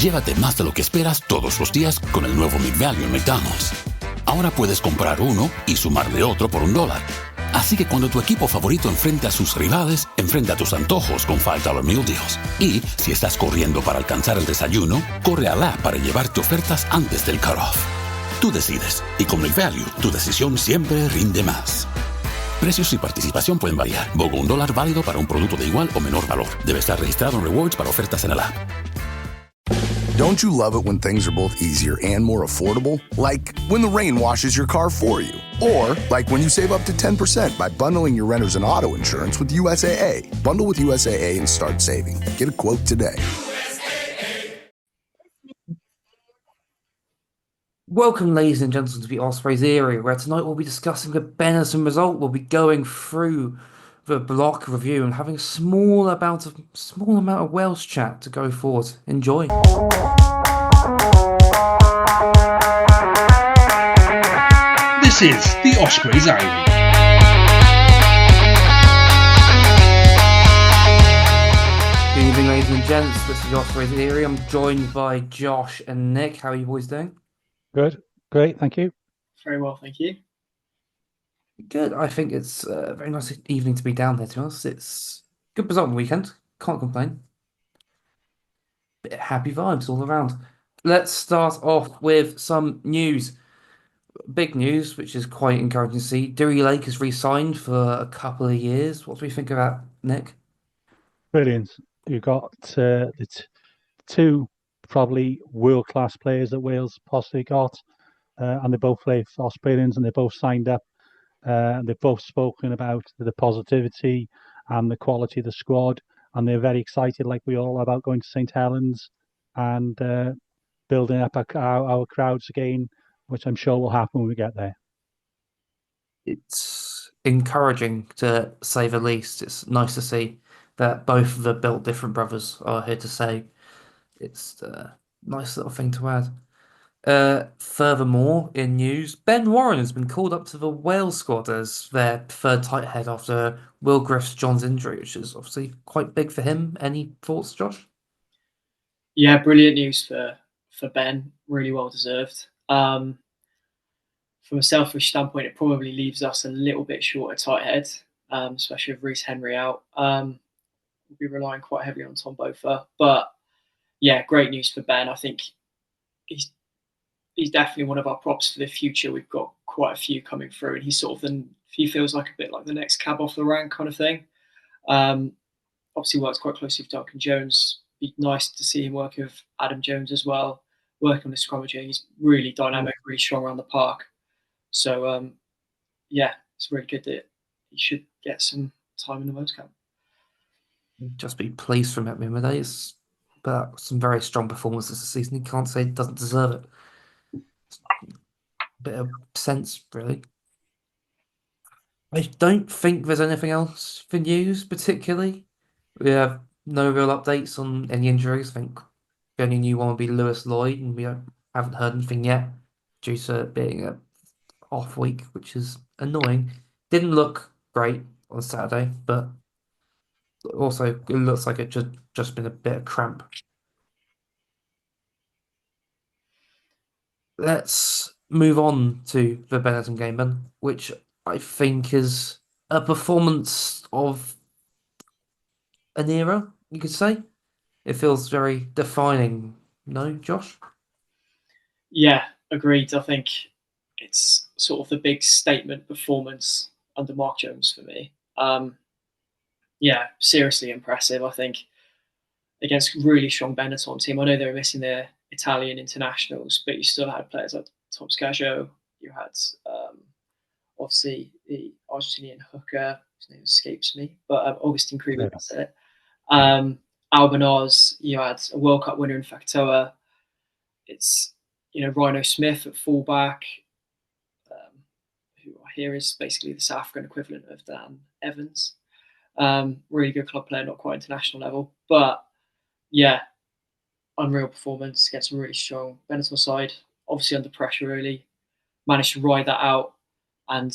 Llévate más de lo que esperas todos los días con el nuevo McValue en McDonald's. Ahora puedes comprar uno y sumarle otro por $1. Así que cuando tu equipo favorito enfrente a sus rivales, enfrenta tus antojos con $5 Meal Deals. Y si estás corriendo para alcanzar el desayuno, corre a la app para llevarte ofertas antes del cutoff. Tú decides, y con McValue, tu decisión siempre rinde más. Precios y participación pueden variar. BOGO $1 válido para un producto de igual o menor valor. Debe estar registrado en Rewards para ofertas en el app. Don't you love it when things are both easier and more affordable? Like when the rain washes your car for you. Or like when you save up to 10% by bundling your renters and auto insurance with USAA. Bundle with USAA and start saving. Get a quote today. Welcome, ladies and gentlemen, to the Ospreys area, where tonight we'll be discussing the Benetton result. We'll be going through the block review and having a small amount of Welsh chat to go forward. Enjoy. This is the Ospreys area. Good evening, ladies and gents. This is the Ospreys area. I'm joined by Josh and Nick. How are you boys doing? Good, great, thank you. Very well, thank you. Good. I think it's a very nice evening to be down there, to be honest. It's a good result on the weekend. Can't complain. Bit of happy vibes all around. Let's start off with some news. Big news, which is quite encouraging to see. Dewey Lake has re-signed for a couple of years. What do we think of that, Nick? Brilliant. You've got the two probably world-class players that Wales possibly got, and they both play for Ospreys, and they both signed up. And they've both spoken about the positivity and the quality of the squad, and they're very excited, like we all, about going to St Helens and building up our crowds again, which I'm sure will happen when we get there. It's encouraging, to say the least. It's nice to see that both of the Built Different brothers are here to say. It's a nice little thing to add. Furthermore, in news, Ben Warren has been called up to the Wales squad as their third tight head after Will Griffiths-John's injury, which is obviously quite big for him. Any thoughts, Josh? Yeah, brilliant news for Ben. Really well deserved. From a selfish standpoint, it probably leaves us a little bit short at tight head, especially with Reece Henry out. We'll be relying quite heavily on Tom Bofa. But yeah, great news for Ben. I think he's definitely one of our props for the future. We've got quite a few coming through, and he feels like a bit like the next cab off the rank kind of thing. Obviously works quite closely with Duncan Jones. Be nice to see him work with Adam Jones as well, working on the scrummaging. He's really dynamic, really strong around the park. So yeah, it's really good that he should get some time in the World Cup. Just be pleased for him at the days, but some very strong performances this season. You can't say he doesn't deserve it. Bit of sense, really. I don't think there's anything else for news, particularly. We have no real updates on any injuries. I think the only new one would be Lewis Lloyd, and we haven't heard anything yet due to it being a off week, which is annoying. Didn't look great on Saturday, but also it looks like it just been a bit of cramp. Let's move on to the Benetton game then, which I think is a performance of an era, you could say. It feels very defining, no, Josh? Yeah, agreed. I think it's sort of the big statement performance under Mark Jones for me. Yeah, seriously impressive. I think against really strong Benetton team. I know they were missing their Italian internationals, but you still had players like Tom Scaggio. You had obviously the Argentinian hooker, his name escapes me, but Augustin Krieger, that's it. Albanoz, you had a World Cup winner in Factoa. It's, Rhino Smith at fullback, who I hear is basically the South African equivalent of Dan Evans. Really good club player, not quite international level, but yeah, unreal performance against a really strong Benetton side. Obviously under pressure, really managed to ride that out, and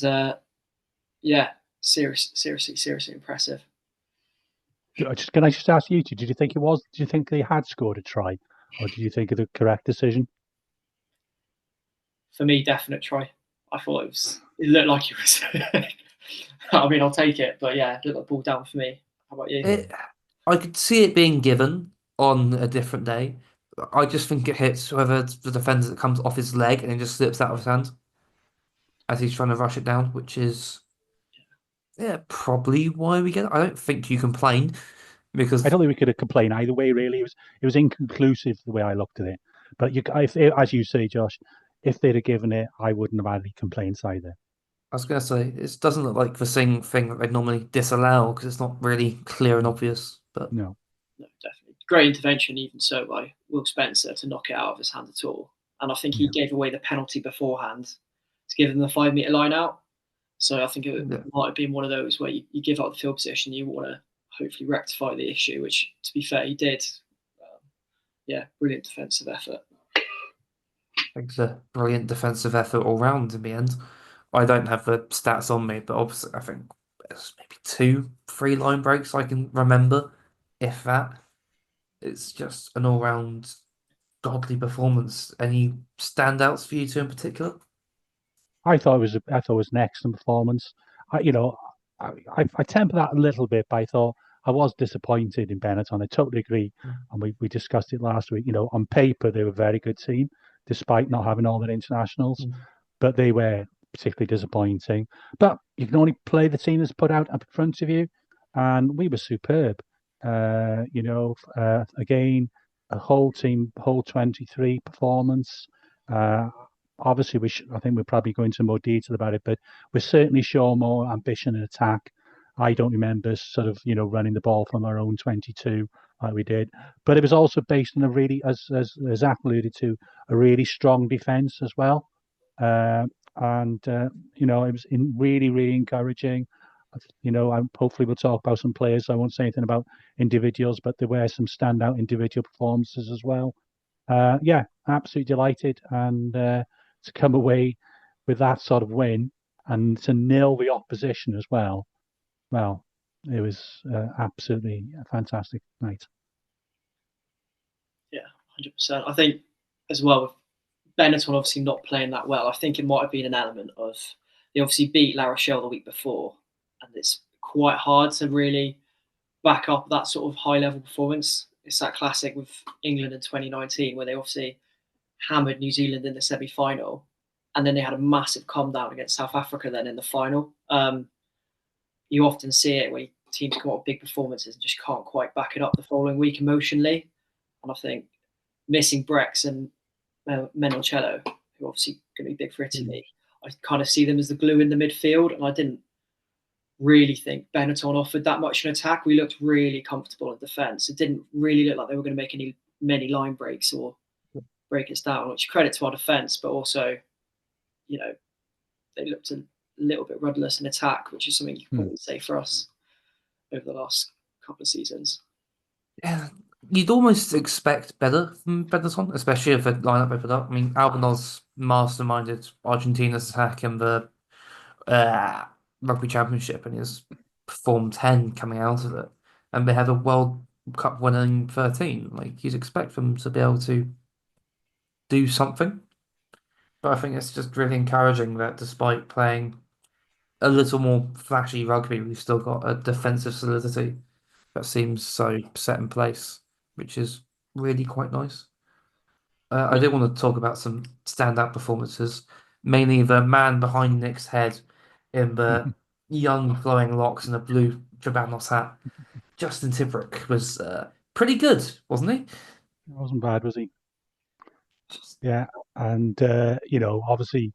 yeah, seriously impressive. Can I just ask you two? Did you think they had scored a try, or did you think of the correct decision? For me, definite try. I thought it looked like it was. I mean, I'll take it, but yeah, it looked like ball down for me. How about you? I could see it being given on a different day. I just think it hits whoever the defender that comes off his leg and it just slips out of his hand as he's trying to rush it down, which is probably why we get it. I don't think you complain I because don't think we could have complained either way. Really, it was inconclusive the way I looked at it. But as you say, Josh, if they'd have given it, I wouldn't have had any complaints either. I was going to say it doesn't look like the same thing that they'd normally disallow because it's not really clear and obvious. But No. No, definitely. Great intervention, even so, by Will Spencer to knock it out of his hand at all. And I think he gave away the penalty beforehand to give them the 5 metre line out. So I think it might have been one of those where you give up the field position, you want to hopefully rectify the issue, which, to be fair, he did. Brilliant defensive effort. I think it's a brilliant defensive effort all round in the end. I don't have the stats on me, but obviously I think there's maybe 2-3 line breaks I can remember, if that. It's just an all-round godly performance. Any standouts for you two in particular? I thought it was an excellent performance. I temper that a little bit, but I thought I was disappointed in Benetton. I totally agree, and we discussed it last week. On paper they were a very good team, despite not having all their internationals, but they were particularly disappointing. But you can only play the team that's put out in front of you, and we were superb. Again, a whole team, whole 23 performance. Obviously, I think we'll probably go into more detail about it, but we're certainly showing more ambition and attack. I don't remember sort of, running the ball from our own 22 like we did, but it was also based on a really, as Zach alluded to, a really strong defence as well. It was really, really encouraging. Hopefully we'll talk about some players. I won't say anything about individuals, but there were some standout individual performances as well. Absolutely delighted, and to come away with that sort of win and to nil the opposition as well. Well, it was absolutely a fantastic night. Yeah, 100%. I think as well with Benetton obviously not playing that well, I think it might have been an element of they obviously beat La Rochelle the week before, and it's quite hard to really back up that sort of high level performance. It's that classic with England in 2019 where they obviously hammered New Zealand in the semi-final, and then they had a massive calm down against South Africa then in the final. You often see it where teams come up with big performances and just can't quite back it up the following week emotionally. And I think missing Brex and Menoncello, who are obviously going to be big for Italy, I kind of see them as the glue in the midfield, and I didn't really think Benetton offered that much in attack. We looked really comfortable in defence. It didn't really look like they were going to make many line breaks or break us down, which credit to our defence, but also, they looked a little bit rudderless in attack, which is something you can probably say for us over the last couple of seasons. Yeah, you'd almost expect better from Benetton, especially if the lineup they put up. I mean, Albanose masterminded Argentina's attack in the Rugby Championship and he's performed 10 coming out of it. And they had a World Cup winning 13. Like, you'd expect them to be able to do something. But I think it's just really encouraging that despite playing a little more flashy rugby, we've still got a defensive solidity that seems so set in place, which is really quite nice. I did want to talk about some standout performances, mainly the man behind Nick's head in the young flowing locks and a blue Trabanos hat. Justin Tibrick was pretty good, wasn't he? It wasn't bad, was he? Yeah, and obviously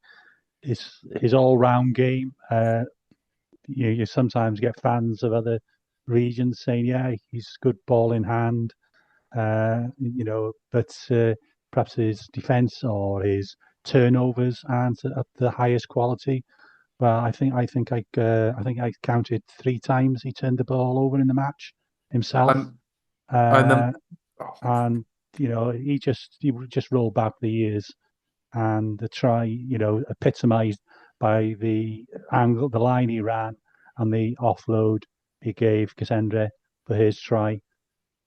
his all-round game. You sometimes get fans of other regions saying, "Yeah, he's good ball in hand," but perhaps his defence or his turnovers aren't at the highest quality. But I think I counted 3 times he turned the ball over in the match himself, I remember, and he just rolled back the years, and the try epitomised by the angle, the line he ran, and the offload he gave Cassandra for his try.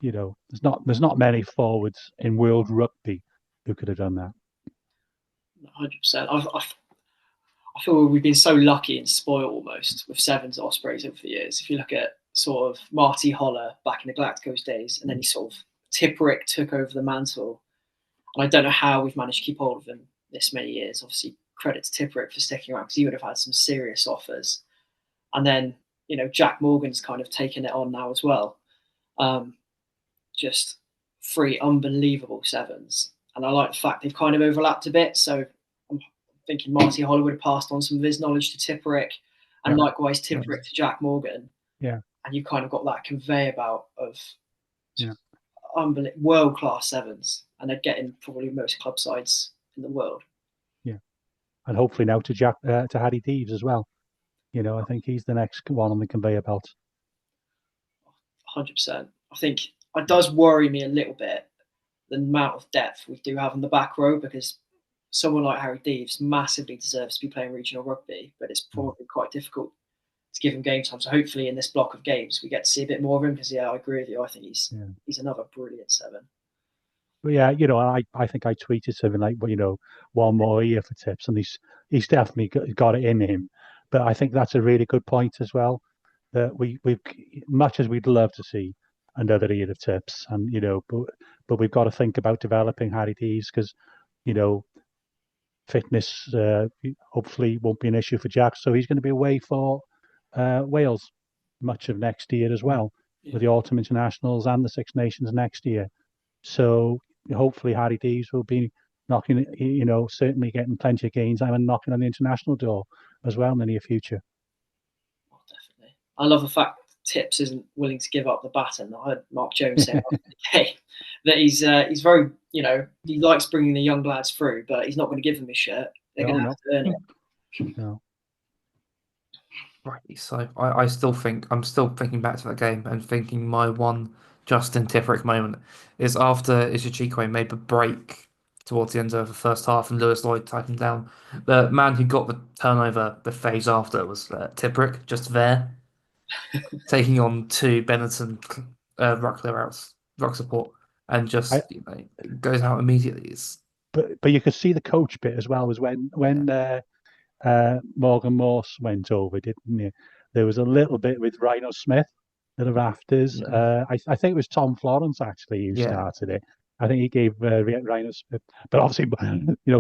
there's not many forwards in world rugby who could have done that. 100%. I feel we've been so lucky and spoiled almost with sevens at Ospreys over the years. If you look at sort of Marty Holler back in the Galacticos days, and then he sort of Tipperick took over the mantle. And I don't know how we've managed to keep hold of him this many years. Obviously, credit to Tipperick for sticking around because he would have had some serious offers. And then, Jack Morgan's kind of taken it on now as well. Just 3 unbelievable sevens. And I like the fact they've kind of overlapped a bit. So I'm thinking Marty Holler would have passed on some of his knowledge to Tipperick, and likewise Tipperick to Jack Morgan. Yeah. And you've kind of got that conveyor belt of world-class sevens, and they're getting probably most club sides in the world. Yeah, and hopefully now to Harry Deeves as well. I think he's the next one on the conveyor belt. 100%. I think it does worry me a little bit, the amount of depth we do have in the back row, because someone like Harry Deeves massively deserves to be playing regional rugby, but it's probably quite difficult to give him game time. So hopefully in this block of games we get to see a bit more of him, because I agree with you. I think he's another brilliant seven. But yeah, I think I tweeted something like, one more year for Tips, and he's definitely got it in him. But I think that's a really good point as well, that we've, much as we'd love to see another year of Tips, and but we've got to think about developing Harry Deeves, because fitness hopefully won't be an issue for Jack, so he's going to be away for Wales much of next year as well, with the autumn internationals and the Six Nations next year. So hopefully Harry Deeves will be knocking, certainly getting plenty of games and knocking on the international door as well in the near future. Oh, definitely. I love the fact Tips isn't willing to give up the baton. I heard Mark Jones say after the game that he's very, he likes bringing the young lads through, but he's not going to give them his shirt. They're going to have to earn it. No. Right, so I'm still thinking back to that game and thinking my one Justin Tipperick moment is after Ishichikwe made the break towards the end of the first half and Lewis Lloyd tied him down. The man who got the turnover the phase after was Tipperick, just there, taking on 2 Benetton ruck support, and just goes out immediately. But you could see the coach bit as well, was when Morgan Morse went over, didn't you? There was a little bit with Rhino Smith at the rafters. I think it was Tom Florence actually who started it. I think he gave Rhino Smith, but obviously,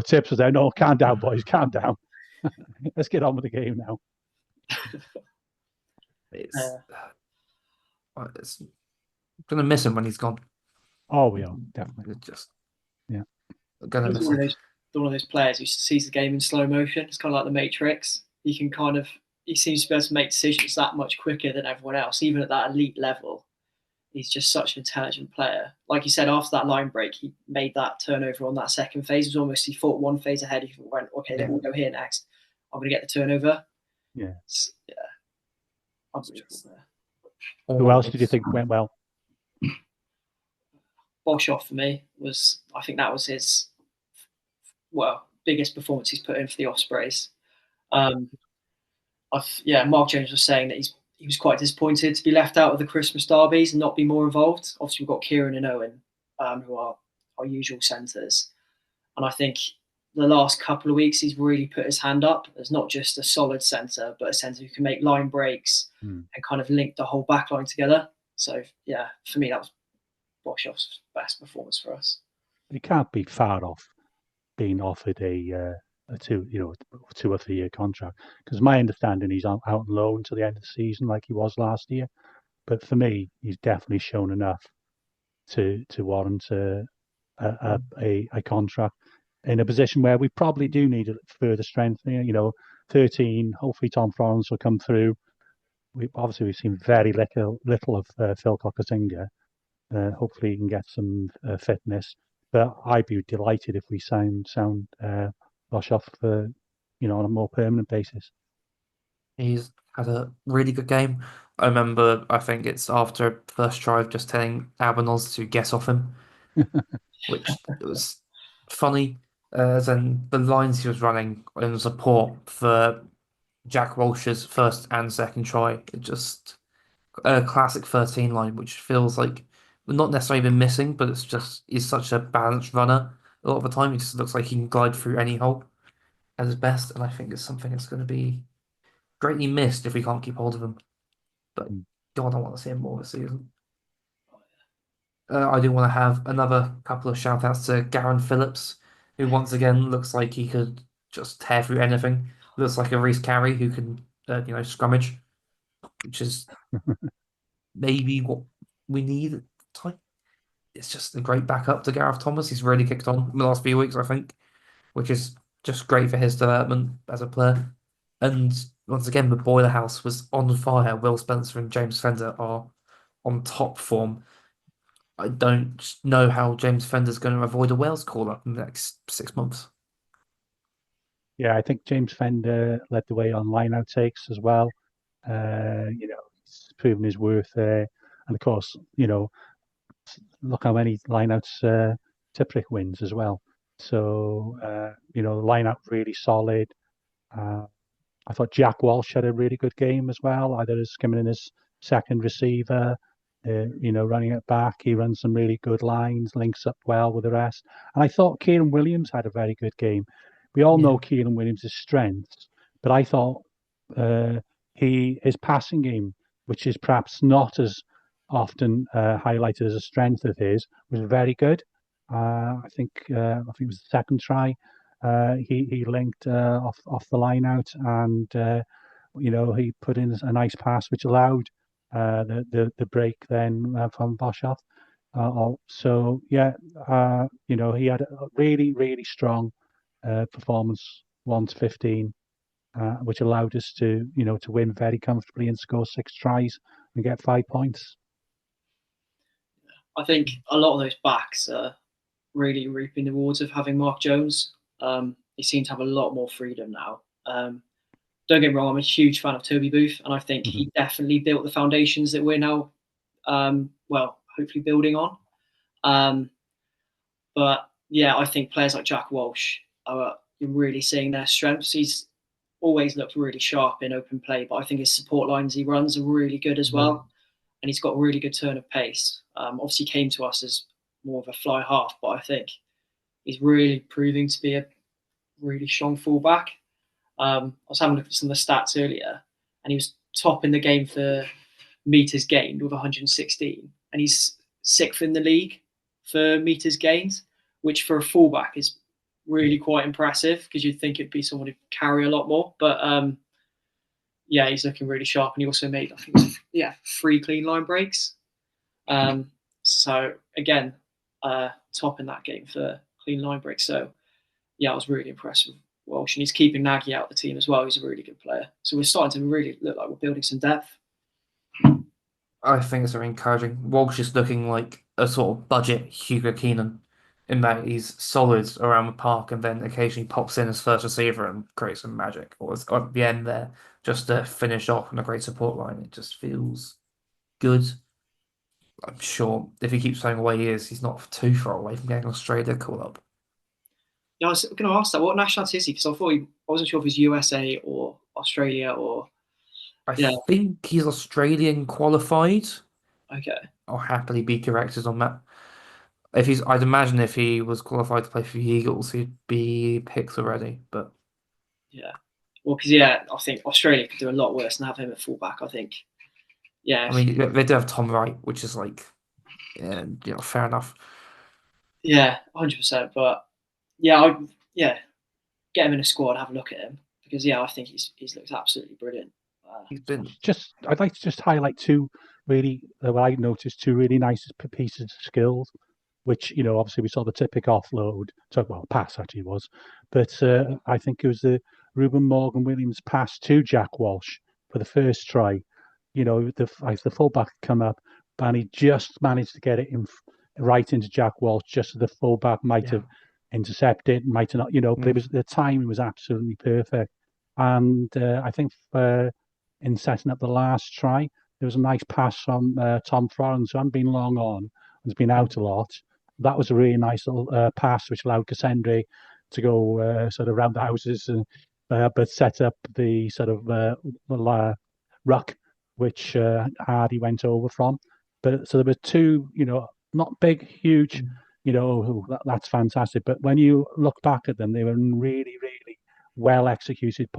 Tips was there. No, calm down, boys, calm down. Let's get on with the game now. It's gonna miss him when he's gone. Oh, we are definitely gonna miss him. One of those players who sees the game in slow motion. It's kind of like the Matrix. He seems to be able to make decisions that much quicker than everyone else, even at that elite level. He's just such an intelligent player. Like you said, after that line break, he made that turnover on that second phase. It was almost, he thought one phase ahead. He went, okay, then we'll go here next. I'm going to get the turnover. Yeah. Unbelievable there. Who else did you think went well? Boshoff for me I think that was his biggest performance he's put in for the Ospreys. Mark Jones was saying that he was quite disappointed to be left out of the Christmas derbies and not be more involved. Obviously, we've got Kieran and Owen, who are our usual centres. And I think the last couple of weeks, he's really put his hand up as not just a solid centre, but a centre who can make line breaks and kind of link the whole back line together. So, for me, that was Boshoff's best performance for us. He can't be far off being offered a 2 or 3 year contract, because my understanding he's out on loan until the end of the season like he was last year. But for me, he's definitely shown enough to warrant a contract in a position where we probably do need a further strengthening. 13, hopefully Tom Florence will come through. We've seen very little of Phil Cokazinga. Hopefully he can get some fitness. But I'd be delighted if we sound Boshoff on a more permanent basis. He's had a really good game. I remember, I think it's after first drive, just telling Abanos to get off him, which was funny. Then the lines he was running in support for Jack Walsh's first and second try, just a classic 13 line, which feels like not necessarily been missing, but it's just he's such a balanced runner. A lot of the time, he just looks like he can glide through any hole at his best, and I think it's something that's going to be greatly missed if we can't keep hold of him. But God, I want to see him more this season. I do want to have another couple of shout outs to Garen Phillips, who once again looks like he could just tear through anything. Looks like a Reece Carey who can, scrummage, which is maybe what we need at the time. It's just a great backup to Gareth Thomas. He's really kicked on in the last few weeks, I think, which is just great for his development as a player. And once again, the Boiler House was on fire. Will Spencer and James Fender are on top form. I don't know how James Fender's going to avoid a Wales call-up in the next 6 months. Yeah, I think James Fender led the way on line out takes as well. He's proven his worth there. And of course, look how many lineouts Tipuric wins as well. So, the lineout really solid. I thought Jack Walsh had a really good game as well, either as coming in as second receiver, running it back. He runs some really good lines, links up well with the rest. And I thought Kieran Williams had a very good game. We all know Kieran Williams' strengths, but I thought his passing game, which is perhaps not as often highlighted as a strength of his, was very good. I think it was the second try. He linked off the line out, and he put in a nice pass which allowed the break then from Boshoff. He had a really, really strong performance, 1-15, which allowed us to win very comfortably and score 6 tries and get 5 points. I think a lot of those backs are really reaping the rewards of having Mark Jones. He seems to have a lot more freedom now. Don't get me wrong, I'm a huge fan of Toby Booth, and I think he definitely built the foundations that we're now, hopefully building on. But yeah, I think players like Jack Walsh are really seeing their strengths. He's always looked really sharp in open play, but I think his support lines he runs are really good as well. And he's got a really good turn of pace. Obviously came to us as more of a fly half, but I think he's really proving to be a really strong fullback. I was having a look at some of the stats earlier, and he was top in the game for meters gained with 116, and he's 6th in the league for meters gained, which for a fullback is really quite impressive because you'd think it'd be someone who'd carry a lot more. But he's looking really sharp, and he also made 3 clean line breaks. So again, top in that game for clean line breaks. So I was really impressed with Walsh, and he's keeping Nagy out of the team as well. He's a really good player. So we're starting to really look like we're building some depth. I think it's very encouraging. Walsh is looking like a sort of budget Hugo Keenan in that he's solid around the park and then occasionally pops in as first receiver and creates some magic. Or at the end there, just to finish off on a great support line. It just feels good. I'm sure if he keeps playing the way he is, he's not too far away from getting Australia call up. Yeah, I was going to ask that. What nationality is he? Because I wasn't sure if he's USA or Australia or. I think he's Australian qualified. Okay. I'll happily be corrected on that. I'd imagine if he was qualified to play for the Eagles, he'd be picked already. But yeah, well, because I think Australia could do a lot worse than have him at fullback. I think. Yeah. I mean, they do have Tom Wright, which is like, fair enough. Yeah, 100%. But get him in a squad, have a look at him because I think he's looked absolutely brilliant. I'd like to just highlight two really, what I noticed, two really nice pieces of skills, which, obviously we saw the Tipuric offload, pass actually was, but I think it was the Ruben Morgan Williams pass to Jack Walsh for the first try. The fullback come up, and he just managed to get it right into Jack Walsh, just so the fullback might have intercepted, might have not, but the timing was absolutely perfect. And I think in setting up the last try, there was a nice pass from Tom Florence, who hadn't been long on and has been out a lot. That was a really nice little pass, which allowed Cassandre to go sort of around the houses, but set up the sort of ruck, which Hardy went over from. But so there were two, not big, huge, that's fantastic. But when you look back at them, they were really, really well executed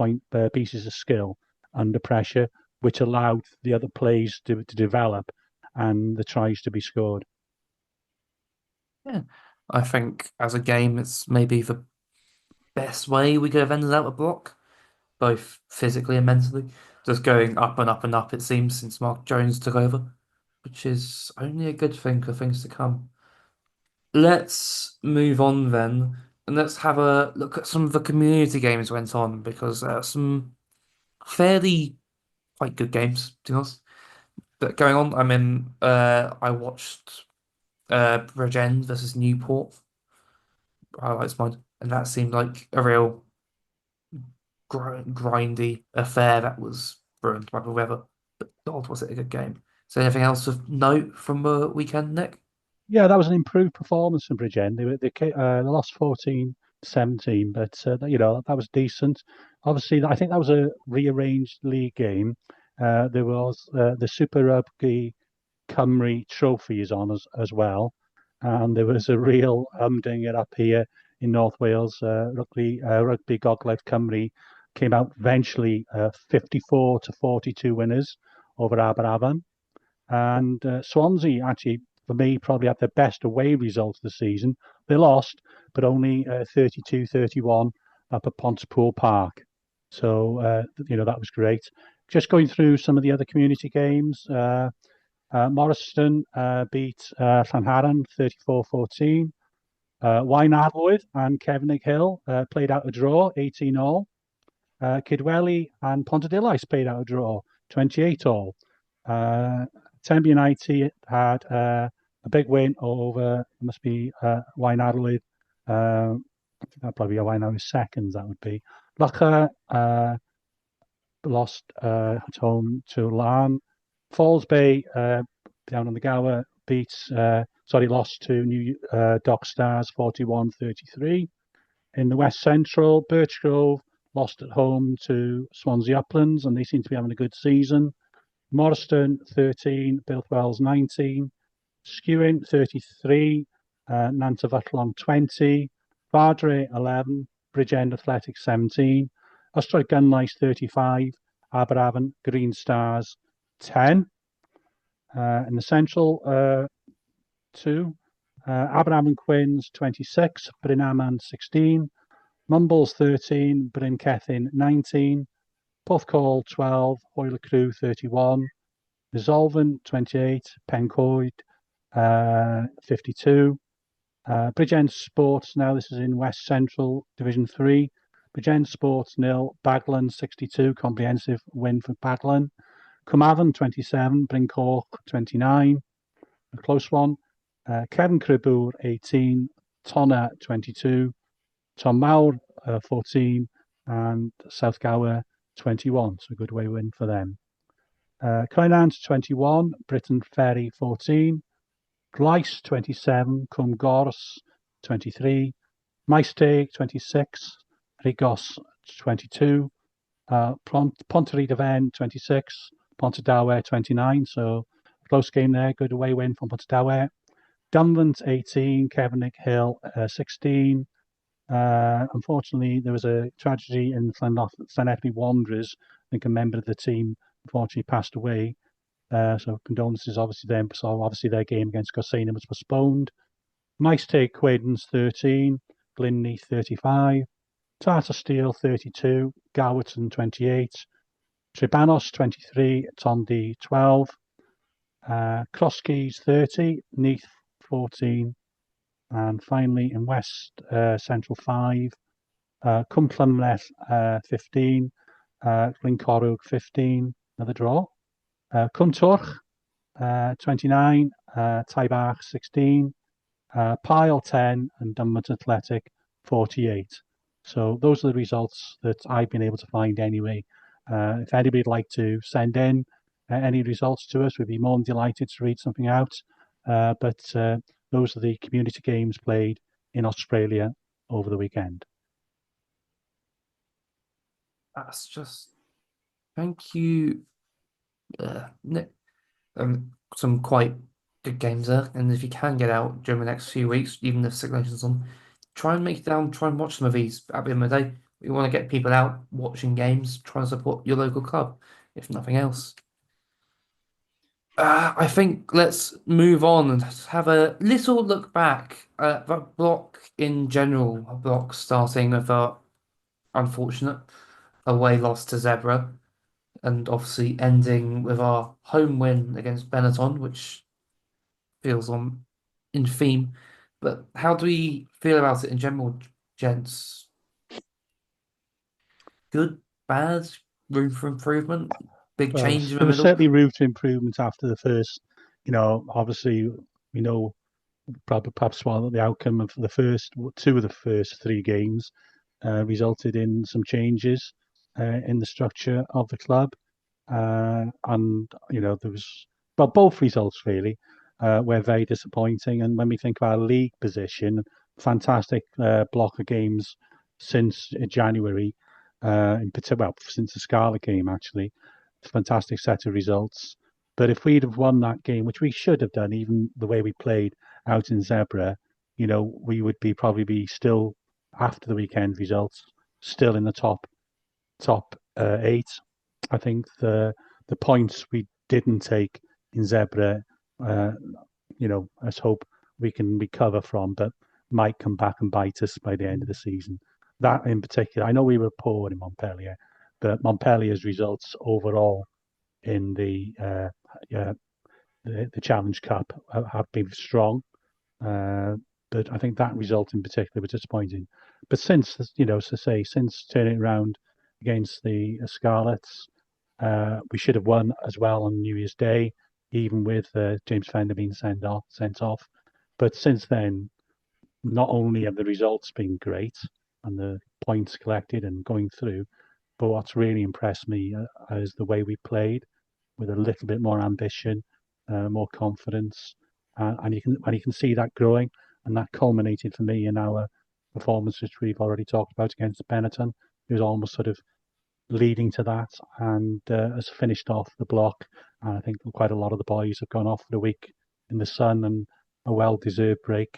pieces of skill under pressure, which allowed the other plays to develop and the tries to be scored. Yeah, I think as a game, it's maybe the best way we could have ended out a block, both physically and mentally. Just going up and up and up, it seems, since Mark Jones took over, which is only a good thing for things to come. Let's move on then, and let's have a look at some of the community games went on, because there are some fairly quite good games, to be honest, that going on. I watched Bridgend versus Newport, highlights mine, and that seemed like a real grindy affair that was ruined by the weather. But God, was it a good game? So anything else of note from the weekend, Nick? Yeah, that was an improved performance from Bridgend. They lost 14-17, but that was decent. Obviously, I think that was a rearranged league game. There was the Super Rugby Cymru trophies on as well, and there was a real humdinger up here in North Wales. Rugby Gogledd Cymru came out eventually 54-42 winners over Aberafan. And Swansea, actually, for me, probably had their best away result of the season. They lost, but only 32-31 up at Pontypool Park. So, that was great. Just going through some of the other community games. Morriston beat Llanharan 34-14. Wynadlwydd and Cefnig Hill played out a draw, 18-all. Kidwelly and Pontedilais played out a draw, 28-all. Tenby United had a big win over, must be Wynadlwydd. I think that'd probably be Wynadlwydd seconds, that would be. Lucha lost at home to Larne. Falls Bay down on the Gower lost to New Dock Stars 41-33. In the West Central, Birchgrove lost at home to Swansea Uplands, and they seem to be having a good season. Morriston 13, Builthwells 19, Skewin 33, Nantyfyllon 20, Fardre 11, Bridgend Athletic 17, Ystrad Gunlais 35, Aberafan Green Stars 10. In the Central, 2, Aberafan Quins 26, Bryn Aman 16, Mumbles 13, Bryn Cethyn 19, Porthcawl 12, Hoyler Crew 31, Resolven 28, Pencoed 52. Bridgend Sports, now this is in West Central Division 3. Bridgend Sports 0, Baglan 62, comprehensive win for Baglan. Cwmavon 27, Bryn Coch 29, a close one. Cefn Cribwr 18, Tonna 22, Tom Mawr 14, and South Gower 21. So a good away win for them. Cynan 21, Britain Ferry 14, Gleis 27, Cwm Gors 23, Maesteg 26, Rigos 22, Pontryd Aven 26, Pontardawe 29. So close game there, good away win from Pontardawe. Dunvant 18, Cefnig Hill 16. Unfortunately, there was a tragedy in Llanelli Wanderers. I think a member of the team unfortunately passed away. So condolences, obviously, them. So obviously their game against Gorsena was postponed. Maesteg Quaidens 13, Glynney 35, Tartar Steel 32, Gowerton 28, Trebanos 23, Tondi 12, Crosskeys 30, Neath 14, and finally in West Central 5, Cwmllanleth 15, Glencorrwg 15, another draw. Cwmtorch 29, Taibach 16, Pyle 10, and Dunmont Athletic 48. So those are the results that I've been able to find anyway. If anybody'd like to send in any results to us, we'd be more than delighted to read something out. But those are the community games played in Australia over the weekend. That's just thank you, Nick. Some quite good games there. And if you can get out during the next few weeks, even if Six Nations on, try and make it down, try and watch some of these at the end of the day. We want to get people out watching games, try and support your local club, if nothing else. I think let's move on and have a little look back at the block in general. A block starting with a unfortunate away loss to Zebra, and obviously ending with our home win against Benetton, which feels on in theme. But how do we feel about it in general, gents? Good, bad, room for improvement, big Well, change in the there was middle. certainly room to improvement after the first. Obviously, we know probably perhaps one of the outcome of the first two of the first three games resulted in some changes in the structure of the club, and there was both results really were very disappointing. And when we think of our league position, fantastic block of games since January, in particular, well, since the Scarlet game actually, fantastic set of results. But if we'd have won that game, which we should have done, even the way we played out in Zebra, we would probably be still after the weekend results, still in the top eight. I think the points we didn't take in Zebra, uh, let's hope we can recover from, but might come back and bite us by the end of the season. That in particular, I know we were poor in Montpellier, but Montpellier's results overall in the Challenge Cup have been strong. Uh, but I think that result in particular was disappointing. But since, since turning it around against the Scarlets, we should have won as well on New Year's Day, even with James Fender being sent off. But since then, not only have the results been great and the points collected and going through, but what's really impressed me is the way we played with a little bit more ambition, more confidence, and you can see that growing, and that culminated for me in our performance, which we've already talked about against Benetton. It was almost sort of leading to that, and has finished off the block. And I think quite a lot of the boys have gone off for a week in the sun and a well-deserved break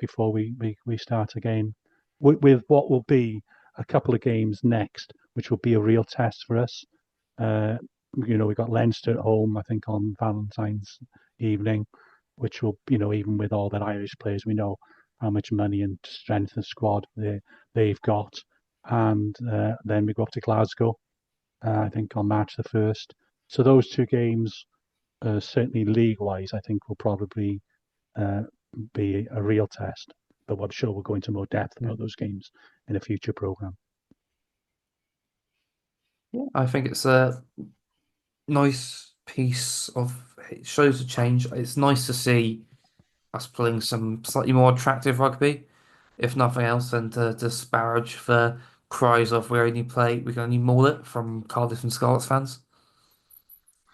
before we start again with what will be a couple of games next, which will be a real test for us. Uh, we got Leinster at home, I think, on Valentine's evening, which will, even with all their Irish players, we know how much money and strength and squad they've got. And then we go up to Glasgow, I think, on March the 1st. So those two games, certainly league-wise, I think will probably be a real test. But I'm sure we'll go into more depth about those games in a future programme. Yeah, I think it's a nice piece of it shows a change. It's nice to see us playing some slightly more attractive rugby, if nothing else, than to disparage the cries of we can only maul it from Cardiff and Scarlets fans.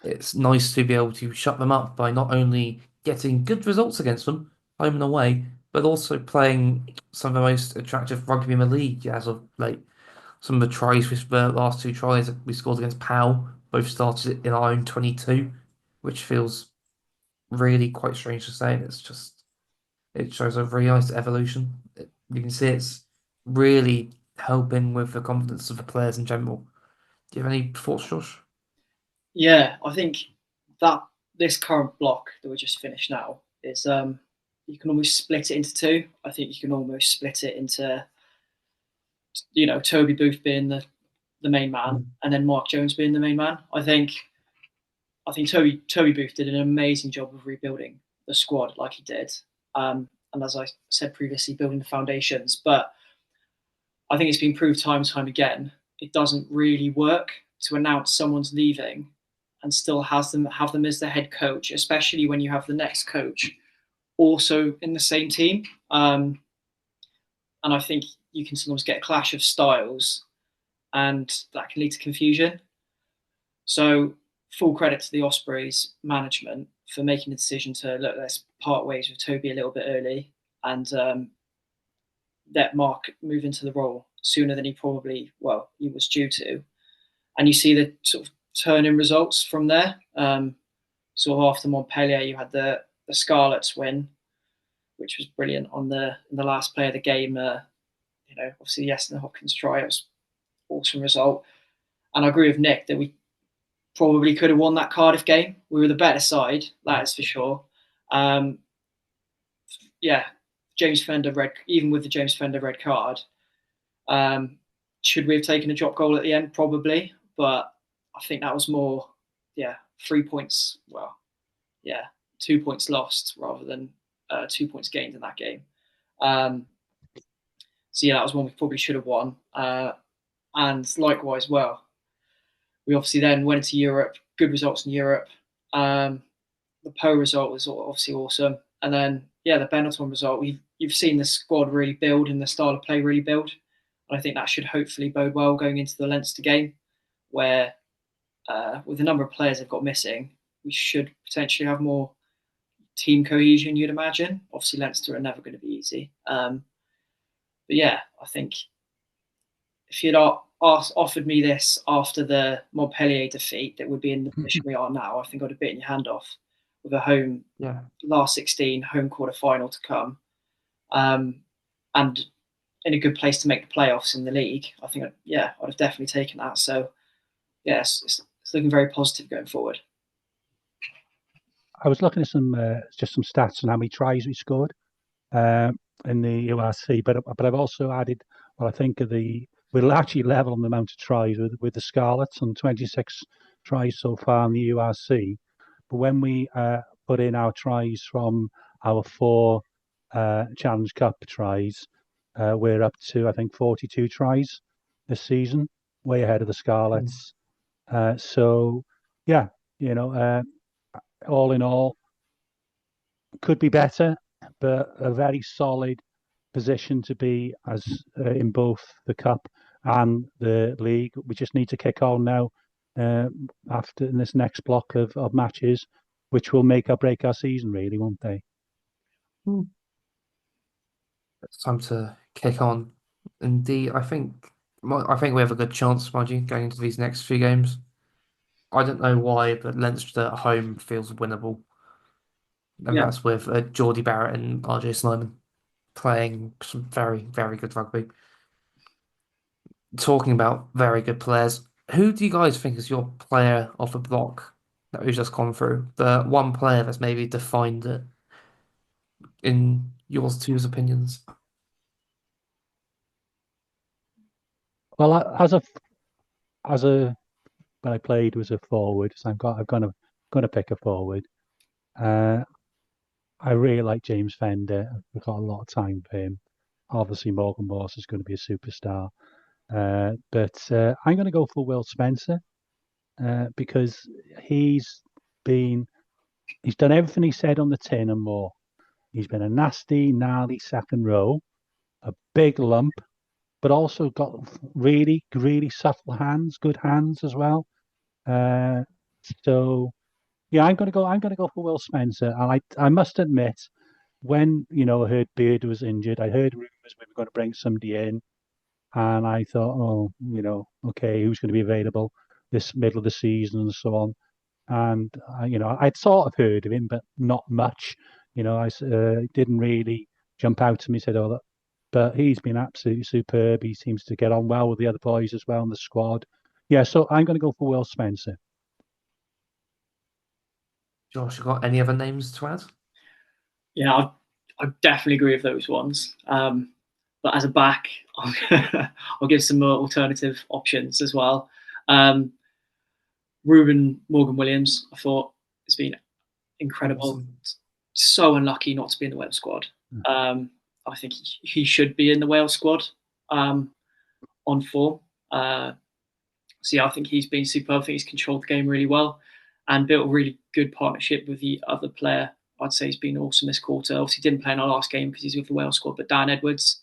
It's nice to be able to shut them up by not only getting good results against them, home and away, but also playing some of the most attractive rugby in the league as of late. Some of the tries, the last two tries we scored against Pau, both started in our own 22, which feels really quite strange to say. It's just, it shows a really nice evolution. You can see it's really helping with the confidence of the players in general. Do you have any thoughts, Josh? Yeah, I think that this current block that we just finished now is you can almost split it into two. I think you can almost split it into Toby Booth being the main man and then Mark Jones being the main man. I think Toby Booth did an amazing job of rebuilding the squad like he did. And as I said previously, building the foundations. But I think it's been proved time and time again, it doesn't really work to announce someone's leaving and still have them as the head coach, especially when you have the next coach also in the same team. And I think you can sometimes get a clash of styles, and that can lead to confusion. So full credit to the Ospreys management for making the decision to let's part ways with Toby a little bit early and let Mark move into the role sooner than he was due to. And you see the sort of turn in results from there. sort of after Montpellier, you had the Scarlets win, which was brilliant in the last play of the game. Obviously, yes, and the Hopkins try, it was an awesome result. And I agree with Nick that we probably could have won that Cardiff game. We were the better side, that is for sure. James Fender even with the James Fender red card, should we have taken a drop goal at the end? Probably, but I think that was more, 3 points. 2 points lost rather than 2 points gained in that game. That was one we probably should have won. And likewise, we obviously then went into Europe, good results in Europe. The Po result was obviously awesome. And then, the Benetton result, you've seen the squad really build and the style of play really build. And I think that should hopefully bode well going into the Leinster game, where with the number of players they've got missing, we should potentially have more team cohesion, you'd imagine. Obviously, Leinster are never going to be easy. I think if you'd offered me this after the Montpellier defeat that would be in the position we are now, I think I'd have bitten your hand off with a home last 16, home quarter final to come. And in a good place to make the playoffs in the league. I think, I'd have definitely taken that. So, it's looking very positive going forward. I was looking at some stats on how many tries we scored in the URC, but I've also added what I think we'll actually level on the amount of tries with the Scarlets on 26 tries so far in the URC. But when we put in our tries from our 4 Challenge Cup tries, we're up to, I think, 42 tries this season, way ahead of the Scarlets. All in all, could be better, but a very solid position to be as in both the Cup and the League. We just need to kick on now after in this next block of matches, which will make or break our season, really, won't they? It's time to kick on. Indeed, I think we have a good chance, mind you, going into these next few games. I don't know why, but Leinster at home feels winnable. And that's with Geordie Barrett and RJ Snyman playing some very, very good rugby. Talking about very good players, who do you guys think is your player off the block that we've just gone through? The one player that's maybe defined it, in yours two's opinions? Well, when I played was a forward, so I'm gonna pick a forward. I really like James Fender. We've got a lot of time for him. Obviously, Morgan Morse is going to be a superstar. But I'm going to go for Will Spencer because he's done everything he said on the tin and more. He's been a nasty, gnarly second row, a big lump, but also got really, really subtle hands, good hands as well. I'm going to go for Will Spencer. And I must admit, when I heard Beard was injured, I heard rumours we were going to bring somebody in, and I thought, okay, who's going to be available this middle of the season and so on. And I'd sort of heard of him, but not much. I didn't really jump out to me. Said, but he's been absolutely superb. He seems to get on well with the other boys as well in the squad. Yeah, so I'm going to go for Will Spencer. Josh, you got any other names to add? Yeah, I definitely agree with those ones. But as a back, I'll give some more alternative options as well. Ruben Morgan Williams, I thought, has been incredible. Awesome. So unlucky not to be in the Wales squad. I think he should be in the Wales squad on form. I think he's been superb. I think he's controlled the game really well and built a really good partnership with the other player. I'd say he's been awesome this quarter. Obviously didn't play in our last game because he's with the Wales squad, but Dan Edwards,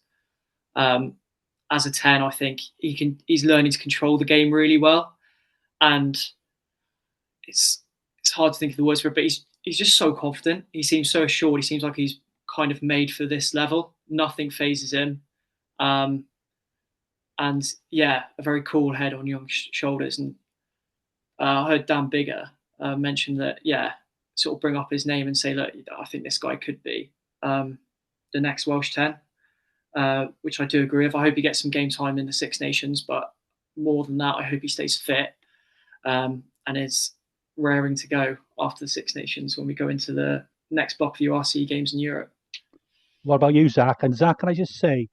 as a 10, I think he's learning to control the game really well. And it's hard to think of the words for it, but he's just so confident. He seems so assured. He seems like he's kind of made for this level. Nothing phases him. A very cool head on young shoulders. And I heard Dan Bigger mention that, sort of bring up his name and say, look, I think this guy could be the next Welsh 10, which I do agree with. I hope he gets some game time in the Six Nations, but more than that, I hope he stays fit and is raring to go after the Six Nations when we go into the next block of URC games in Europe. What about you, Zach? And Zach, can I just say,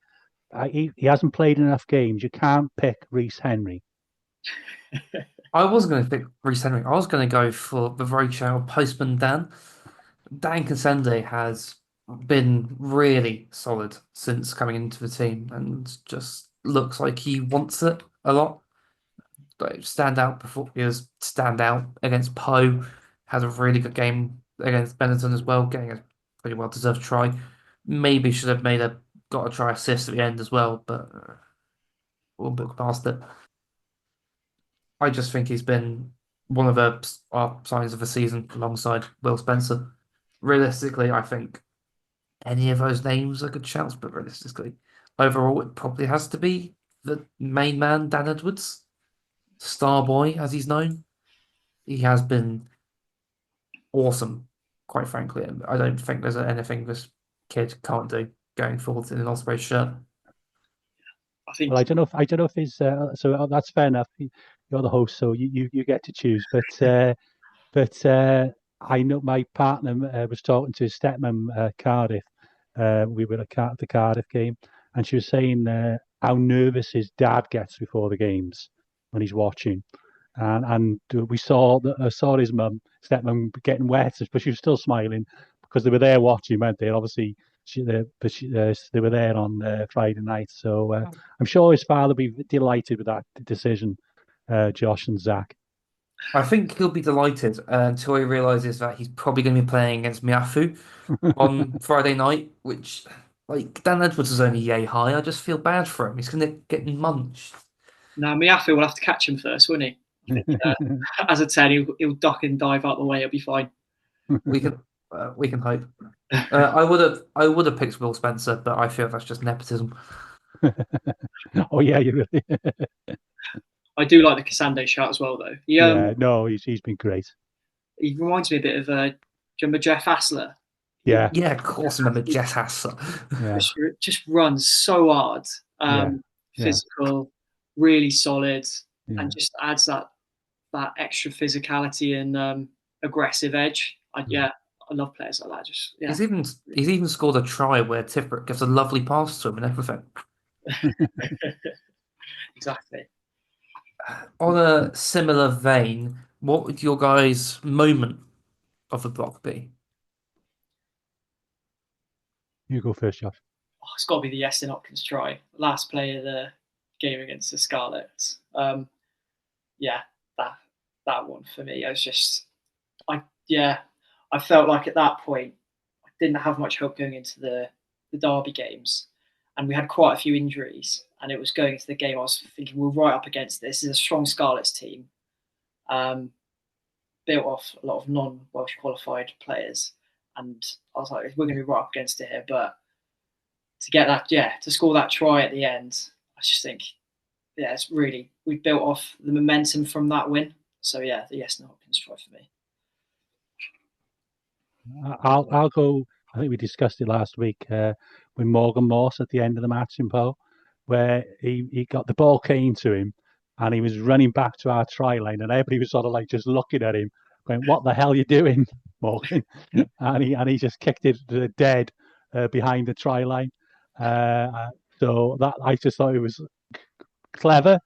he hasn't played enough games. You can't pick Rhys Henry. I wasn't going to pick Rhys Henry. I was going to go for the very child postman Dan. Dan Cassende has been really solid since coming into the team and just looks like he wants it a lot. Like, stand out against Poe. Has a really good game against Benetton as well, getting a pretty well deserved try. Maybe should have got a try assist at the end as well, but we'll look past it. I just think he's been one of our signs of the season alongside Will Spencer. Realistically, I think any of those names are good shouts, but realistically, overall, it probably has to be the main man, Dan Edwards, star boy, as he's known. He has been awesome, quite frankly. And I don't think there's anything this kid can't do going forward in an Osprey shirt. I think. Well, I don't know if he's so that's fair enough. You're the host, so you get to choose. But I know my partner was talking to his stepmom Cardiff. We were at the Cardiff game, and she was saying how nervous his dad gets before the games when he's watching. And we saw his stepmom getting wet, but she was still smiling because they were there watching, weren't they? Obviously, they were there on Friday night, so I'm sure his father will be delighted with that decision, Josh and Zach. I think he'll be delighted until he realizes that he's probably going to be playing against Miafu on Friday night, which, like, Dan Edwards is only yay high. I just feel bad for him. He's going to get munched. Now, Miafu will have to catch him first, won't he? As I said, he'll duck and dive out the way. It'll be fine. We can hope. I would have picked Will Spencer, but I feel that's just nepotism. Oh yeah, you really. I do like the Cassande shout as well, though. No, he's been great. He reminds me a bit of do you remember Jeff Hassler? Yeah, of course, I remember Jeff Hassler. Yeah. Just runs so hard, physical, really solid, and just adds that extra physicality and aggressive edge. I love players like that. He's even scored a try where Tippett gives a lovely pass to him and everything. Exactly. On a similar vein, what would your guys' moment of the block be? You go first, Josh. Oh, it's got to be the Iestyn Hopkins try. Last play of the game against the Scarlets. That one for me. I felt like at that point I didn't have much hope going into the Derby games, and we had quite a few injuries. And it was going into the game, I was thinking we're right up against this. This is a strong Scarlets team, built off a lot of non-Welsh qualified players, and I was like, we're going to be right up against it here. But to get that, to score that try at the end, I just think, it's really, we built off the momentum from that win. So the Iestyn Hopkins try for me. I'll go. I think we discussed it last week with Morgan Morse at the end of the match in Poe, where he got the ball came to him and he was running back to our try line, and everybody was sort of like just looking at him, going, "What the hell are you doing, Morgan?" and he just kicked it dead behind the try line. So that I just thought it was clever,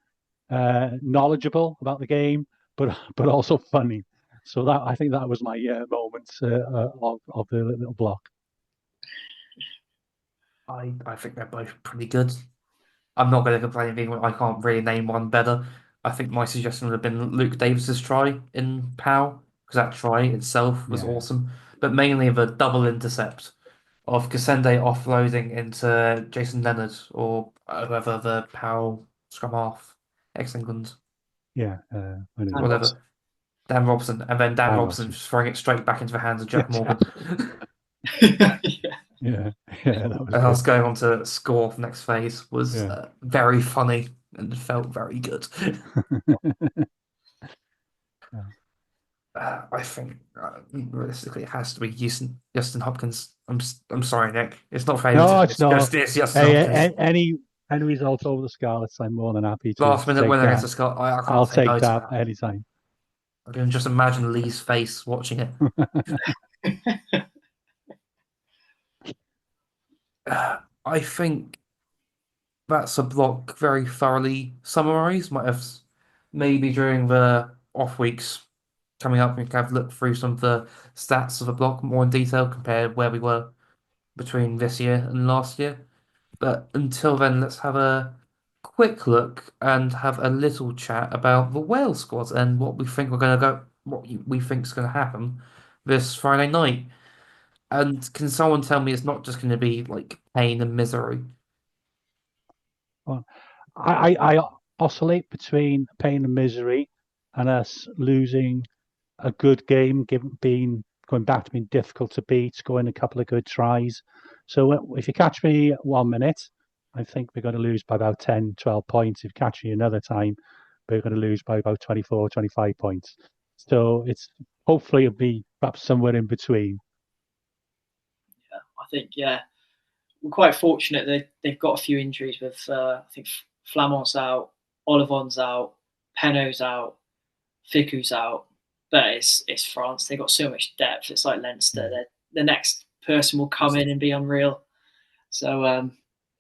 knowledgeable about the game, but also funny. So I think that was my moment of the little block. I think they're both pretty good. I'm not going to complain. I can't really name one better. I think my suggestion would have been Luke Davis's try in POW, because that try itself was awesome. But mainly the double intercept of Cassende offloading into Jason Leonard or whoever the POW scrum half, ex-England. Yeah, whatever. Dan Robson, and then Dan Robson just throwing it straight back into the hands of Jack Morgan. Yeah, that was. And us going on to score for next phase was very funny and felt very good. I think realistically it has to be Justin Hopkins. I'm sorry, Nick. It's not No, favoritism. it's not. It's Justin Hey, Hopkins. any result over the Scarlets, I'm more than happy to Last minute take winner against that. the Scott. I I'll can't say take no to that that. anytime. I can just imagine Lee's face watching it. I think that's a block very thoroughly summarised. Might have maybe during the off weeks coming up, we can have look through some of the stats of the block more in detail, compared where we were between this year and last year. But until then, let's have a quick look and have a little chat about the Wales squad and what we think we think is going to happen this Friday night. And can someone tell me it's not just going to be like pain and misery? Well, I oscillate between pain and misery and us losing a good game, being going back to being difficult to beat, scoring a couple of good tries. So if you catch me 1 minute, I think we're going to lose by about 10, 12 points. If you catch me another time, we're going to lose by about 24, 25 points. So it's hopefully it'll be perhaps somewhere in between. Yeah, I think we're quite fortunate they've got a few injuries with I think Flamont's out, Olivon's out, Peno's out, Ficou's out. But it's France. They've got so much depth. It's like Leinster. The next person will come in and be unreal. So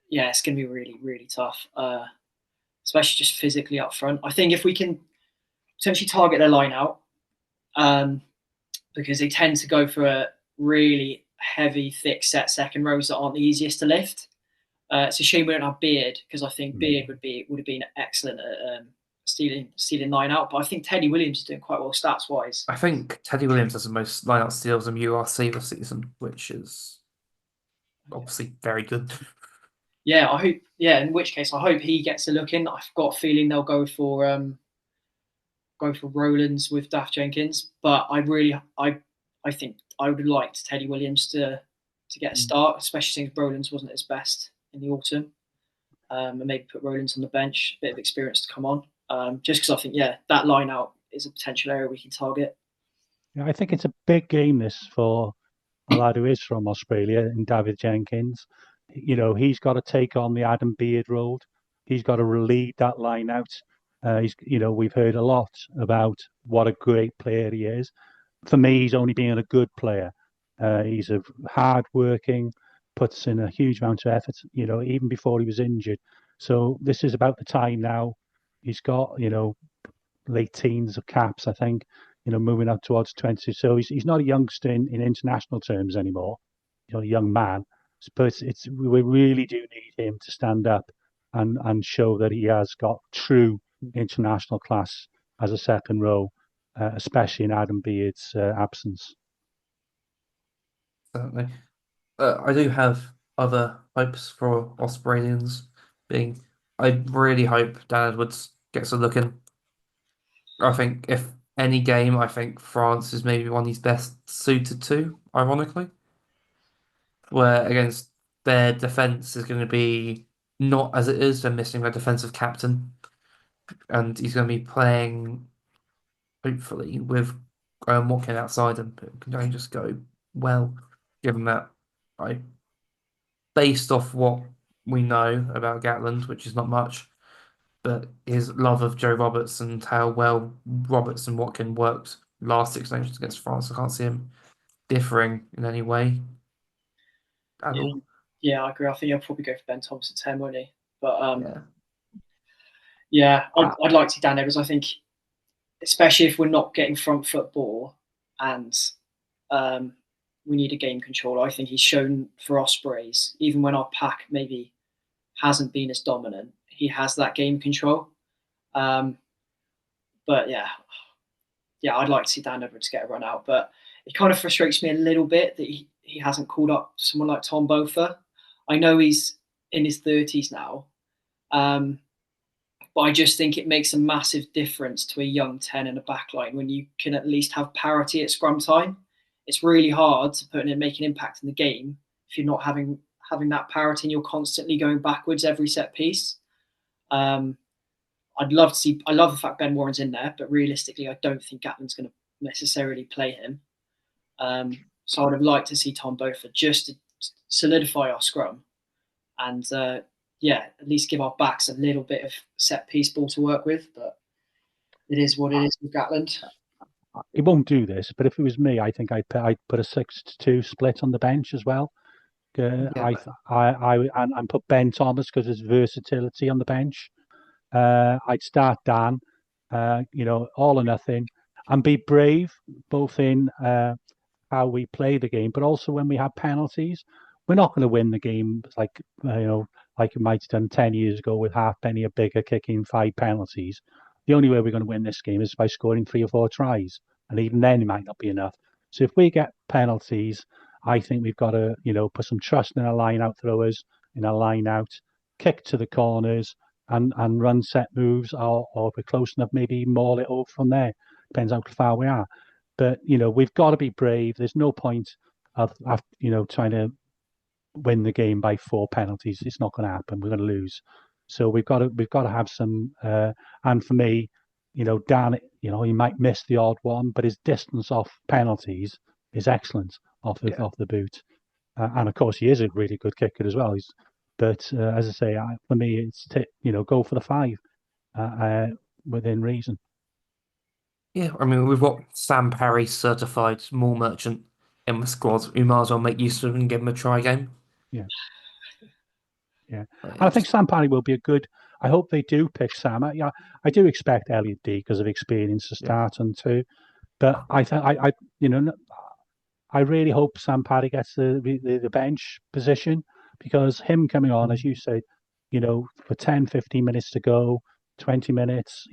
it's going to be really, really tough, especially just physically up front. I think if we can potentially target their line out, because they tend to go for a really heavy, thick set second rows that aren't the easiest to lift. It's a shame we don't have Beard, because I think Beard would have been excellent at stealing line out. But I think Teddy Williams is doing quite well stats wise. I think Teddy Williams has the most line out steals in URC this season, which is obviously very good. Yeah, I hope. Yeah, in which case I hope he gets a look in. I've got a feeling they'll go for Rowlands with Daft Jenkins, but I think I would like Teddy Williams to get a start, especially since Rowlands wasn't his best in the autumn, and maybe put Rowlands on the bench, a bit of experience to come on. Just because I think that line out is a potential area we can target. Yeah, I think it's a big game this for a lad who is from Australia, and David Jenkins. He's got to take on the Adam Beard role. He's got to lead that line out. We've heard a lot about what a great player he is. For me, he's only been a good player. He's a hard-working, puts in a huge amount of effort, even before he was injured. So this is about the time now. He's got, late teens of caps, I think, moving up towards 20. So he's not a youngster in international terms anymore, a young man. But we really do need him to stand up and show that he has got true international class as a second row, especially in Adam Beard's absence. Certainly. I do have other hopes for Ospreylians being. I really hope Dan Edwards gets a look in. I think if any game, I think France is maybe one he's best suited to, ironically. Where against their defense is going to be not as it is, they're missing their defensive captain. And he's going to be playing, hopefully, with Watkin outside him. It can only just go well, given that based off what we know about Gatland, which is not much, but his love of Joe Roberts and how well Roberts and Watkin worked last Six Nations against France, I can't see him differing in any way at all. Yeah, I agree. I think he'll probably go for Ben Thompson 10, won't he? But I'd like to see Dan Edwards. I think, especially if we're not getting front football and we need a game control. I think he's shown for Ospreys, even when our pack maybe hasn't been as dominant, he has that game control. But I'd like to see Dan Edwards get a run out. But it kind of frustrates me a little bit that he hasn't called up someone like Tom Bofa. I know he's in his 30s now, but I just think it makes a massive difference to a young 10 in a backline when you can at least have parity at scrum time. It's really hard to make an impact in the game if you're not having that parity and you're constantly going backwards every set piece. I love the fact Ben Warren's in there, but realistically, I don't think Gatland's going to necessarily play him. So I would have liked to see Tom Beaufort just to solidify our scrum and at least give our backs a little bit of set piece ball to work with. But it is what it is with Gatland. He won't do this, but if it was me, I think I'd put a 6-2 split on the bench as well. And put Ben Thomas because his versatility on the bench. I'd start Dan, all or nothing, and be brave both in how we play the game, but also when we have penalties. We're not going to win the game like it might have done 10 years ago with Halfpenny or Bigger kicking 5 penalties. The only way we're going to win this game is by scoring 3 or 4 tries, and even then it might not be enough. So if we get penalties, I think we've got to put some trust in our line out throwers, in our line out, kick to the corners, and run set moves, or if we're close enough, maybe maul it over from there. Depends how far we are. But we've got to be brave. There's no point of trying to win the game by 4 penalties. It's not going to happen. We're going to lose. So we've got to have some. And for me, Dan, he might miss the odd one, but his distance off penalties is excellent off the boot. And of course, he is a really good kicker as well. But as I say, for me, it's go for the 5 within reason. Yeah, I mean, we've got Sam Parry certified mall merchant in the squad. We might as well make use of him and give him a try game. Yeah. And I think Sam Parry will be a good. I hope they do pick Sam. I do expect Elliot D because of experience to start on too. But I really hope Sam Parry gets the bench position, because him coming on, as you said, for 10, 15 minutes to go, 20 minutes,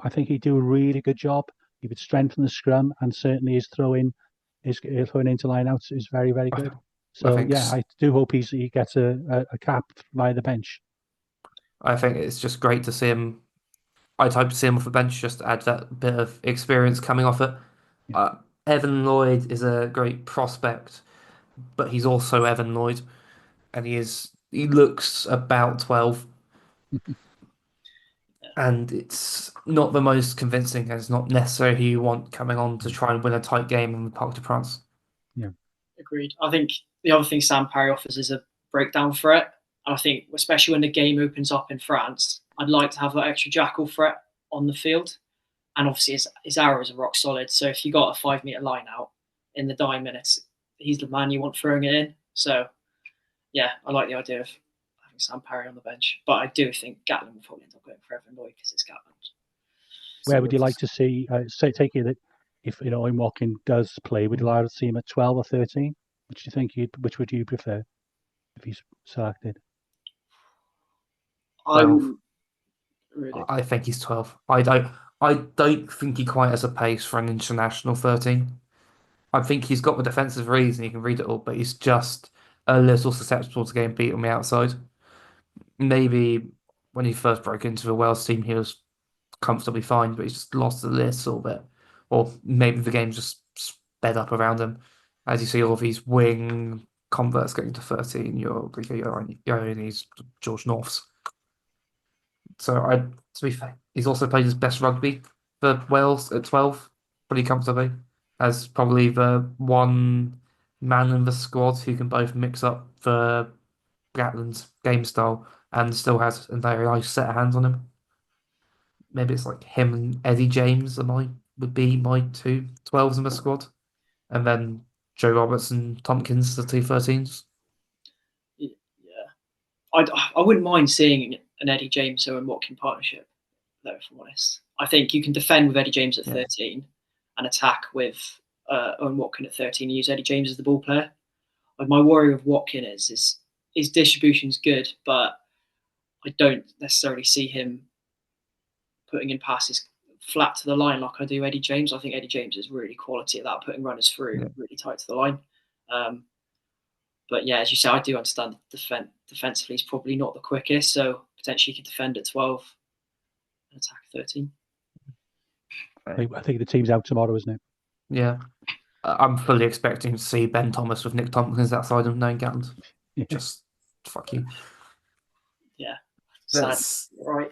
I think he'd do a really good job. He would strengthen the scrum, and certainly his throwing into lineouts is very, very good. So I do hope he gets a cap via the bench. I think it's just great to see him. I'd hope to see him off the bench just to add that bit of experience coming off it. Yeah. Evan Lloyd is a great prospect, but he's also Evan Lloyd, and he looks about 12. And it's not the most convincing, and it's not necessarily who you want coming on to try and win a tight game in the Parc de France. Yeah. Agreed. I think the other thing Sam Parry offers is a breakdown threat. And I think, especially when the game opens up in France, I'd like to have that extra jackal threat on the field. And obviously his arrows are rock solid. So if you got a 5 meter line out in the dying minutes, he's the man you want throwing it in. So yeah, I like the idea of having Sam Parry on the bench. But I do think Gatland will probably end up going for Evan Lloyd because it's Gatland. Where would you like to see, take it that if Owen Watkin does play, would you like to see him at 12 or 13? Which would you prefer if he's selected? I think he's 12. I don't think he quite has a pace for an international 13. I think he's got the defensive reason, he can read it all, but he's just a little susceptible to getting beat on the outside. Maybe when he first broke into the Wales team, he was comfortably fine, but he's just lost a little bit. Or maybe the game just sped up around him. As you see all of these wing converts getting to 13, you're only George Norths. So to be fair, he's also played his best rugby for Wales at 12, pretty comfortably, as probably the one man in the squad who can both mix up the Gatland's game style and still has a very nice set of hands on him. Maybe it's like him and Eddie James would be my 2 12s in the squad. And then Joe Roberts and Tompkins, the 2 13s. Yeah. I wouldn't mind seeing an Eddie James or Owen Watkin partnership, though, if I'm honest. I think you can defend with Eddie James at 13 and attack with Owen Watkin at 13 and use Eddie James as the ball player. My worry with Watkin is his distribution's good, but I don't necessarily see him putting in passes flat to the line like I do Eddie James. I think Eddie James is really quality at that, putting runners through really tight to the line. But yeah, as you say, I do understand defensively he's probably not the quickest, so potentially he could defend at 12 and attack at 13. I think the team's out tomorrow, isn't it? Yeah. I'm fully expecting to see Ben Thomas with Nick Tompkins outside of knowing Gatland. Just fuck you. Yeah. That's right.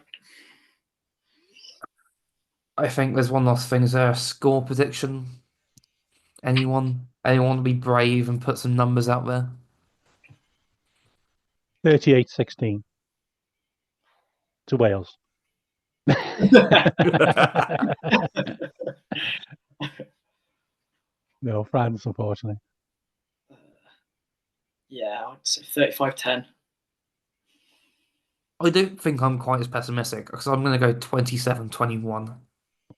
I think there's one last thing. Is there a score prediction? Anyone want to be brave and put some numbers out there? 38-16 to Wales. No, France, unfortunately. Yeah, I'd say 35-10. I don't think I'm quite as pessimistic because I'm going to go 27-21.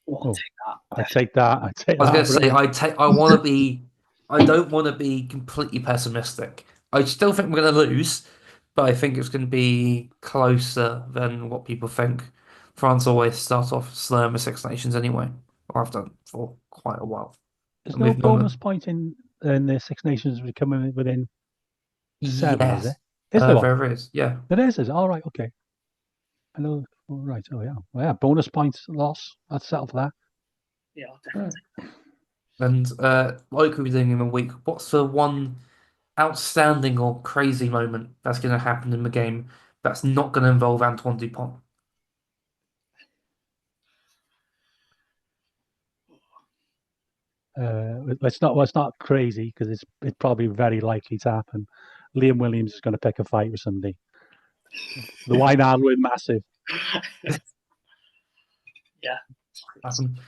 I'll take that. I'd take that. I'd take I was that. going to say I want to be. I don't want to be completely pessimistic. I still think we're going to lose, but I think it's going to be closer than what people think. France always start off slow in the Six Nations anyway. Or I've done for quite a while. There's And no we've known bonus point in the Six Nations coming within 7, is Yes, it? Is there one? there is. Yeah. There is. All right, okay. I know. All right. Oh yeah. Well, yeah. Bonus points loss. I'd settle for that. Yeah, I'll definitely. And like we were doing in a week, what's the one outstanding or crazy moment that's going to happen in the game that's not going to involve Antoine Dupont? It's not crazy because it's probably very likely to happen. Liam Williams is going to pick a fight with somebody. The Wynard were massive. Yeah. Happen.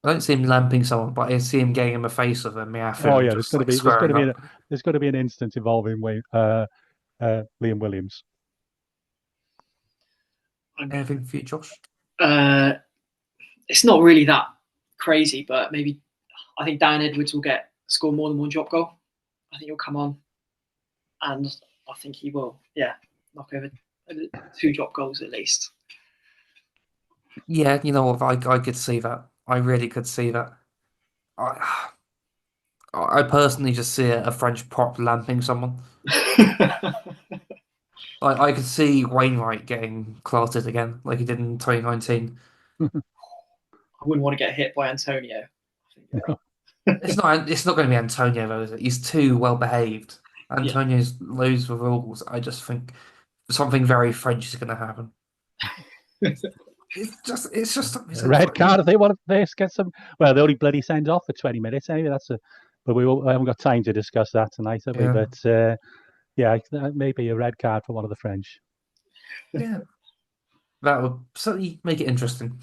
I don't see him lamping someone, but I see him getting in the face of them. Yeah, Oh yeah, there's going to be an instance involving Liam Williams. Anything for you, Josh? It's not really that crazy, but maybe I think Dan Edwards will score more than one drop goal. I think he'll come on, and I think he will, knock over 2 drop goals at least. Yeah, you know what? I could see that. I really could see that. I personally just see a French prop lamping someone. I could see Wainwright getting clattered again, like he did in 2019. I wouldn't want to get hit by Antonio. No. It's not going to be Antonio though, is it? He's too well behaved. Antonio's loads the rules. I just think something very French is going to happen. It's just a red card if they want to get some. Well, they only bloody send off for 20 minutes anyway. But we haven't got time to discuss that tonight, have we? But maybe a red card for one of the French. Yeah, that would certainly make it interesting.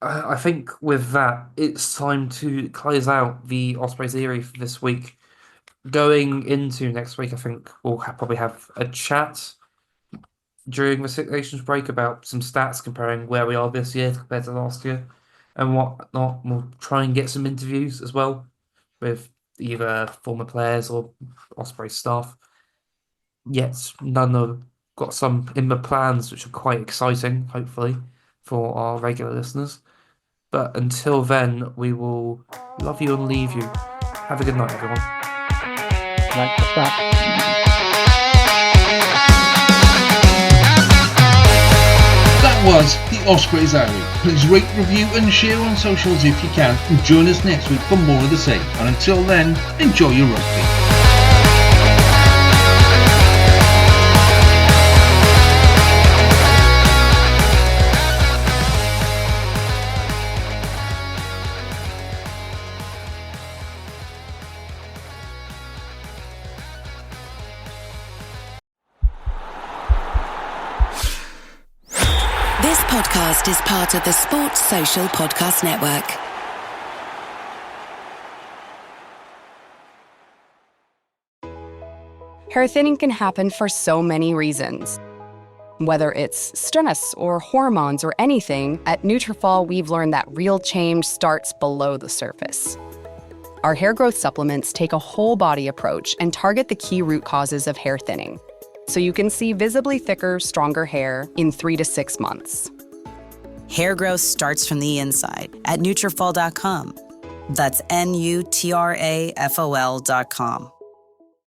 I think with that, it's time to close out the Ospreys theory for this week. Going into next week, I think we'll probably have a chat during the Six Nations break about some stats comparing where we are this year compared to last year and whatnot. We'll try and get some interviews as well with either former players or Osprey staff. Yet none have got some in the plans which are quite exciting, hopefully, for our regular listeners. But until then, we will love you and leave you. Have a good night, everyone. Right, that's that. That was the Ospreys Diary. Please rate, review and share on socials if you can, and join us next week for more of the same. And until then, enjoy your rugby. This podcast is part of the Sports Social Podcast Network. Hair thinning can happen for so many reasons. Whether it's stress or hormones or anything, at Nutrafol we've learned that real change starts below the surface. Our hair growth supplements take a whole body approach and target the key root causes of hair thinning, so you can see visibly thicker, stronger hair in 3 to 6 months. Hair growth starts from the inside at Nutrafol.com. That's Nutrafol.com.